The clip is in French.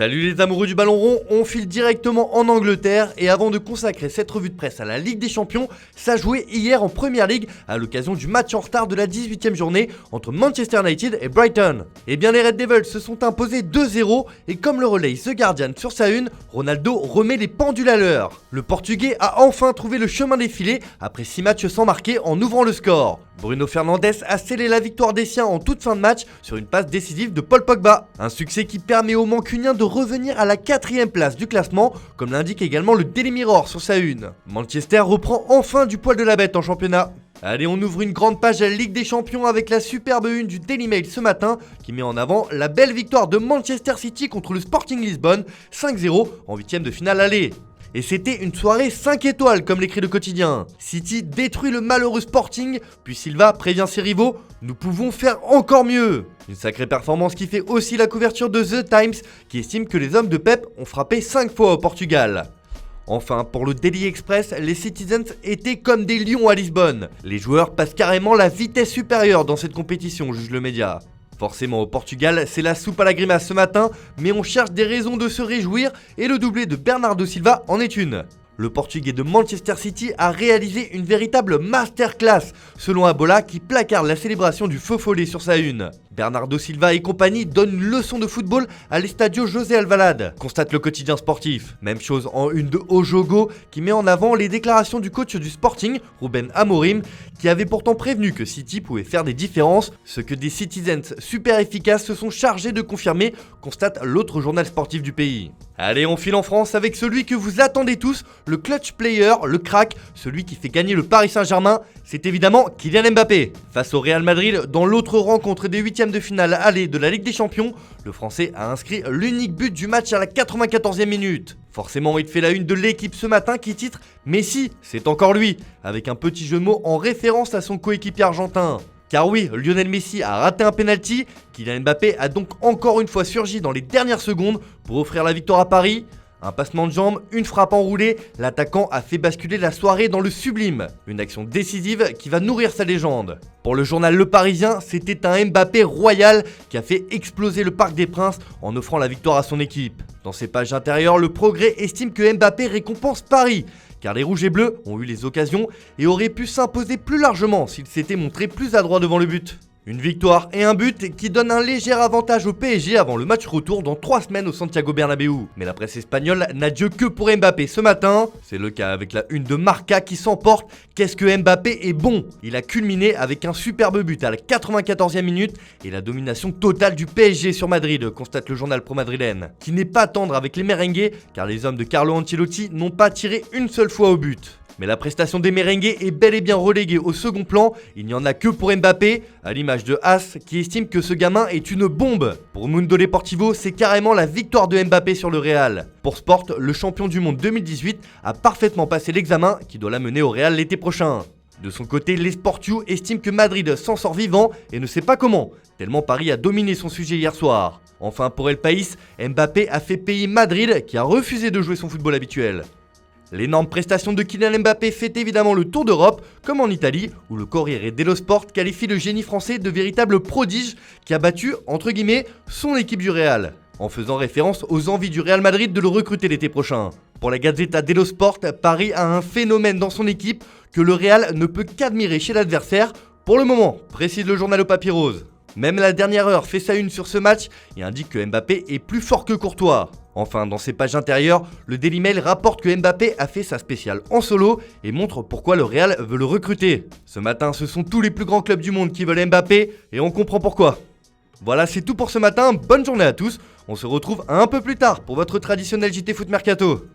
Salut les amoureux du ballon rond, on file directement en Angleterre et avant de consacrer cette revue de presse à la Ligue des Champions, ça jouait hier en Premier League à l'occasion du match en retard de la 18e journée entre Manchester United et Brighton. Et bien les Red Devils se sont imposés 2-0 et comme le relaye The Guardian sur sa une, Ronaldo remet les pendules à l'heure. Le Portugais a enfin trouvé le chemin des filets après 6 matchs sans marquer en ouvrant le score. Bruno Fernandes a scellé la victoire des siens en toute fin de match sur une passe décisive de Paul Pogba. Un succès qui permet aux Mancuniens de revenir à la 4e place du classement, comme l'indique également le Daily Mirror sur sa une. Manchester reprend enfin du poil de la bête en championnat. Allez, on ouvre une grande page à la Ligue des Champions avec la superbe une du Daily Mail ce matin qui met en avant la belle victoire de Manchester City contre le Sporting Lisbonne, 5-0 en 8e de finale aller. Et c'était une soirée 5 étoiles comme l'écrit le quotidien. City détruit le malheureux Sporting, puis Silva prévient ses rivaux, nous pouvons faire encore mieux. Une sacrée performance qui fait aussi la couverture de The Times qui estime que les hommes de Pep ont frappé 5 fois au Portugal. Enfin, pour le Daily Express, les Citizens étaient comme des lions à Lisbonne. Les joueurs passent carrément la vitesse supérieure dans cette compétition, juge le média. Forcément au Portugal, c'est la soupe à la grimace ce matin, mais on cherche des raisons de se réjouir et le doublé de Bernardo Silva en est une. Le Portugais de Manchester City a réalisé une véritable masterclass, selon Abola qui placarde la célébration du feu follet sur sa une. Bernardo Silva et compagnie donnent une leçon de football à l'Estadio José Alvalade, constate le quotidien sportif. Même chose en une de Ojogo qui met en avant les déclarations du coach du Sporting, Ruben Amorim, qui avait pourtant prévenu que City pouvait faire des différences, ce que des Citizens super efficaces se sont chargés de confirmer, constate l'autre journal sportif du pays. Allez, on file en France avec celui que vous attendez tous, le clutch player, le crack, celui qui fait gagner le Paris Saint-Germain, c'est évidemment Kylian Mbappé. Face au Real Madrid, dans l'autre rencontre des 8e de finale aller de la Ligue des Champions, le Français a inscrit l'unique but du match à la 94e minute. Forcément, il fait la une de l'équipe ce matin qui titre « Messi, c'est encore lui » avec un petit jeu de mots en référence à son coéquipier argentin. Car oui, Lionel Messi a raté un penalty, Kylian Mbappé a donc encore une fois surgi dans les dernières secondes pour offrir la victoire à Paris. Un passement de jambe, une frappe enroulée, l'attaquant a fait basculer la soirée dans le sublime. Une action décisive qui va nourrir sa légende. Pour le journal Le Parisien, c'était un Mbappé royal qui a fait exploser le Parc des Princes en offrant la victoire à son équipe. Dans ses pages intérieures, le Progrès estime que Mbappé récompense Paris, car les Rouges et Bleus ont eu les occasions et auraient pu s'imposer plus largement s'ils s'étaient montrés plus adroits devant le but. Une victoire et un but qui donnent un léger avantage au PSG avant le match retour dans 3 semaines au Santiago Bernabéu. Mais la presse espagnole n'a Dieu que pour Mbappé ce matin. C'est le cas avec la une de Marca qui s'emporte. Qu'est-ce que Mbappé est bon! Il a culminé avec un superbe but à la 94e minute et la domination totale du PSG sur Madrid, constate le journal pro-madrilène. Qui n'est pas tendre avec les merengues car les hommes de Carlo Ancelotti n'ont pas tiré une seule fois au but. Mais la prestation des merengues est bel et bien reléguée au second plan, il n'y en a que pour Mbappé, à l'image de As qui estime que ce gamin est une bombe. Pour Mundo Deportivo, c'est carrément la victoire de Mbappé sur le Real. Pour Sport, le champion du monde 2018 a parfaitement passé l'examen qui doit l'amener au Real l'été prochain. De son côté, l'Esportiu estime que Madrid s'en sort vivant et ne sait pas comment, tellement Paris a dominé son sujet hier soir. Enfin pour El País, Mbappé a fait payer Madrid qui a refusé de jouer son football habituel. L'énorme prestation de Kylian Mbappé fait évidemment le tour d'Europe, comme en Italie, où le Corriere dello Sport qualifie le génie français de véritable prodige qui a battu, entre guillemets, son équipe du Real, en faisant référence aux envies du Real Madrid de le recruter l'été prochain. Pour la Gazzetta dello Sport, Paris a un phénomène dans son équipe que le Real ne peut qu'admirer chez l'adversaire, pour le moment, précise le journal au papier rose. Même la dernière heure fait sa une sur ce match et indique que Mbappé est plus fort que Courtois. Enfin, dans ses pages intérieures, le Daily Mail rapporte que Mbappé a fait sa spéciale en solo et montre pourquoi le Real veut le recruter. Ce matin, ce sont tous les plus grands clubs du monde qui veulent Mbappé et on comprend pourquoi. Voilà, c'est tout pour ce matin, bonne journée à tous, on se retrouve un peu plus tard pour votre traditionnel JT Foot Mercato.